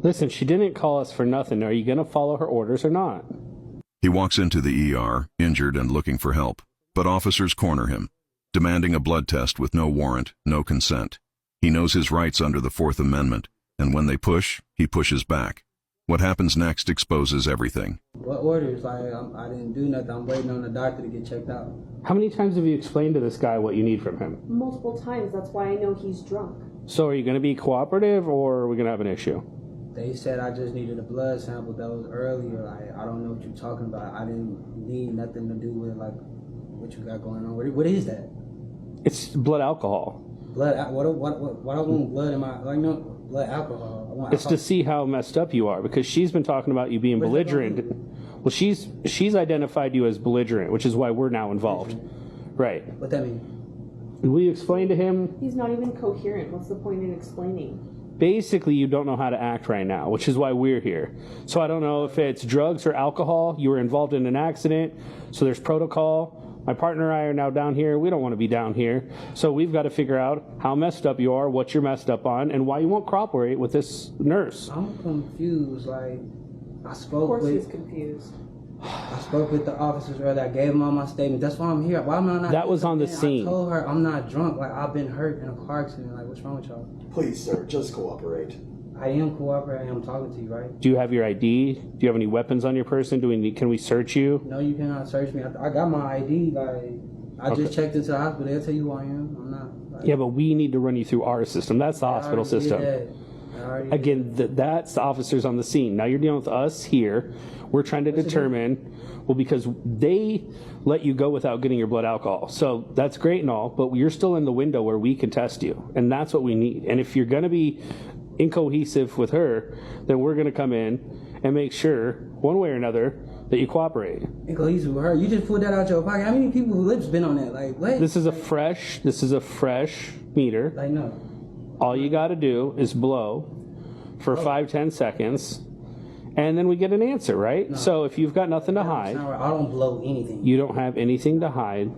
Listen, she didn't call us for nothing. Are you going to follow her orders or not? He walks into the ER, injured and looking for help, but officers corner him, demanding a blood test with no warrant, no consent. He knows his rights under the Fourth Amendment, and when they push, he pushes back. What happens next exposes everything. What orders? Like, I didn't do nothing. I'm waiting on the doctor to get checked out. How many times have you explained to this guy what you need from him? Multiple times. That's why I know he's drunk. So are you going to be cooperative, or are we going to have an issue? They said I just needed a blood sample. That was earlier. Like, I don't know what you're talking about. I didn't need nothing to do with, like, what you got going on. What is that? It's blood alcohol. Blood? What I want blood in my, like, no, blood alcohol. I want It's alcohol. to see how messed up you are, because she's been talking about you being belligerent. Well, she's identified you as belligerent, which is why we're now involved. Right. What that mean? Will you explain to him? He's not even coherent. What's the point in explaining? Basically, you don't know how to act right now, which is why we're here. So I don't know if it's drugs or alcohol. You were involved in an accident, so there's protocol. My partner and I are now down here. We don't want to be down here. So we've got to figure out how messed up you are, what you're messed up on, and why you won't cooperate with this nurse. I'm confused. Like, I Of spoke course he's with confused. the officers earlier. I gave them all my statements. That's why I'm here. Why am I not? That was on the scene. I told her I'm not drunk. Like, I've been hurt in a car accident. Like, what's wrong with y'all? Please, sir, just cooperate. I am cooperating. I'm talking to you, right? Do you have your ID? Do you have any weapons on your person? Can we search you? No, you cannot search me. I got my ID. Like, I just checked into the hospital. They'll tell you who I am. I'm not. Like, Yeah, but we need to run you through our system. That's the hospital system. Again, that's the officers on the scene. Now you're dealing with us here. We're trying to determine, well, because they let you go without getting your blood alcohol. So that's great and all, but you're still in the window where we can test you. And that's what we need. And if you're going to be incohesive with her, then we're going to come in and make sure, one way or another, that you cooperate. Incohesive with her. You just pulled that out your pocket. How many people's lips been on that? Like, what? This is a fresh meter. Like, no. All you got to do is blow for 5-10 seconds, and then we get an answer, right? No. So if you've got nothing to hide, I don't blow anything. You don't have anything to hide.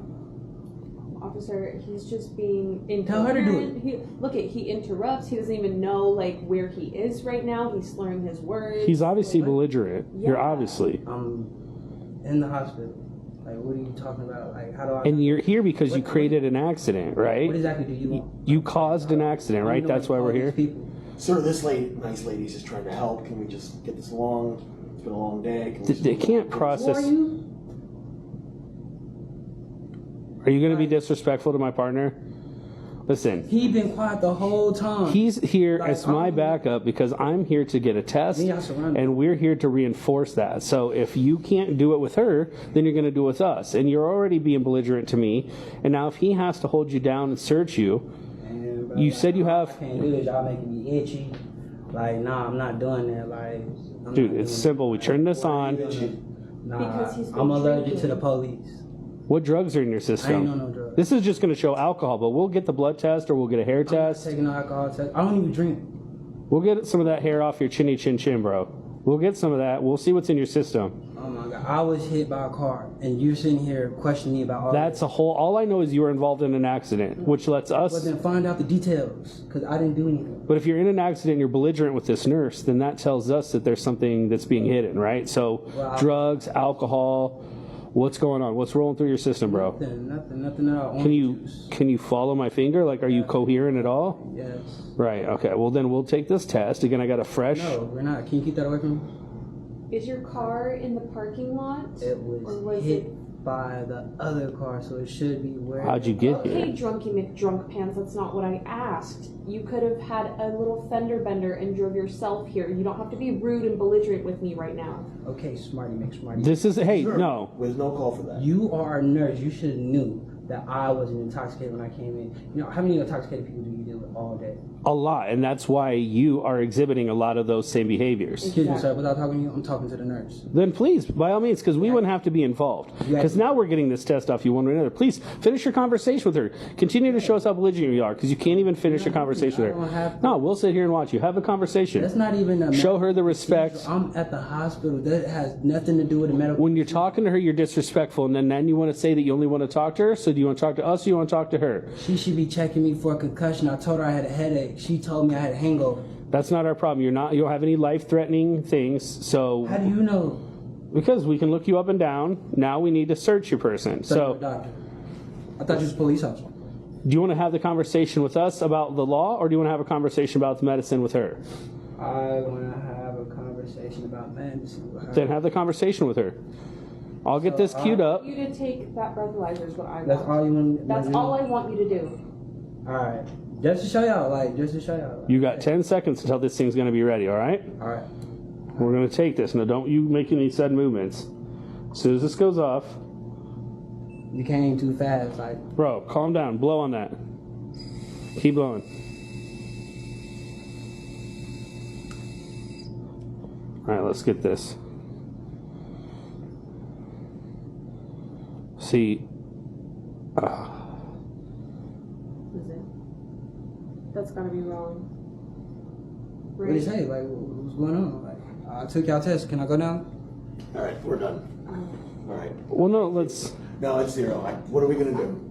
Officer, he's just being incoherent. Tell her to do it. He interrupts. He doesn't even know, like, where he is right now. He's slurring his words. He's obviously belligerent. Yeah. You're obviously. I'm in the hospital. Like, what are you talking about? Like, how do I... And you're here because you created an accident, right? What exactly do you want? You caused an accident, right? That's why we're here? Sir, this nice lady's just trying to help. Can we just get this along? It's been a long day. They can't process... Who are you? Are you going to be disrespectful to my partner? Listen. He's been quiet the whole time. He's here as my backup because I'm here to get a test, and we're here to reinforce that. So if you can't do it with her, then you're going to do it with us. And you're already being belligerent to me. And now if he has to hold you down and search you, bro, you said you have... I can't do this. Y'all making me itchy. Like, nah, I'm not doing that. Like, dude, it's simple. We turn this on. Nah, I'm allergic to the police. What drugs are in your system? I ain't on no drugs. This is just going to show alcohol, but we'll get the blood test or we'll get a hair test. I'm not taking no alcohol test. I don't even drink. We'll get some of that hair off your chinny chin chin, bro. We'll get some of that. We'll see what's in your system. Oh my God. I was hit by a car and you're sitting here questioning me about all That's a whole... All I know is you were involved in an accident, which lets us... Well, then find out the details because I didn't do anything. But if you're in an accident and you're belligerent with this nurse, then that tells us that there's something that's being hidden, right? So drugs, alcohol... What's going on? What's rolling through your system, bro? Nothing at all. Can you follow my finger? Like, are you coherent at all? Yes. Right. Okay. Well, then we'll take this test. Again, I got a fresh... No, we're not. Can you keep that away from me? Is your car in the parking lot? It was hit by the other car, so it should be where... How'd you get here? Okay, drunky McDrunk pants, that's not what I asked. You could have had a little fender bender and drove yourself here. You don't have to be rude and belligerent with me right now. Okay, smarty McSmarty. This is... Hey, sure. no. There's no call for that. You are a nurse. You should have knew that I wasn't intoxicated when I came in. You know, how many intoxicated people do you deal with all day? A lot, and that's why you are exhibiting a lot of those same behaviors. Excuse me, sir. Without talking to you, I'm talking to the nurse. Then please, by all means, because we wouldn't have to be involved. Because now we're getting this test off you one way or another. Please, finish your conversation with her. Continue to show us how belligerent you are, because you can't even finish a conversation with her. No, we'll sit here and watch you. Have a conversation. That's not even a... Show her the respect. I'm at the hospital. That has nothing to do with the medical... When you're talking to her, you're disrespectful, and then you want to say that you only want to talk to her? So do you want to talk to us or you want to talk to her? She should be checking me for a concussion. I told her I had a headache. She told me I had a hangover. That's not our problem. You don't have any life-threatening things, so How do you know? because we can look you up and down. Now we need to search your person. So, you're a So, doctor. I thought you was a police officer. do you want to have the conversation with us about the law, or do you want to have a conversation about the medicine with her? I want to have a conversation about medicine with her. Then have the conversation with her. I'll get this queued up. You to take that breathalyzer is what I That's want. all you want. That's all I want you to do. All right. Just to show y'all, just to show y'all. You got 10 seconds until this thing's going to be ready, all right? All right. We're going to take this. Now, don't you make any sudden movements. As soon as this goes off, You came too fast. bro, calm down. Blow on that. Keep blowing. All right, let's get this. See, Is it? That's gotta be wrong. What do you say? What's going on? I took y'all test. Can I go now? All right, we're done. All right. well, no, let's. No, it's 0. What are we gonna do?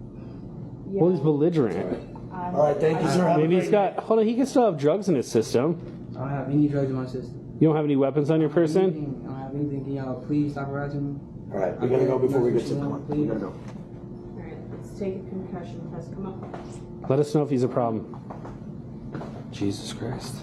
Yeah. Well, he's belligerent. All right, thank you, sir. Have a Maybe he's great got. Hold on, he can still have drugs in his system. I don't have any drugs in my system. You don't have any weapons on your person? I don't have anything. Can y'all please stop harassing me? All right, we gotta go before we get to. Come on, we Please. gotta go. Alright, let's take a concussion test. Come on. Let us know if he's a problem. Jesus Christ.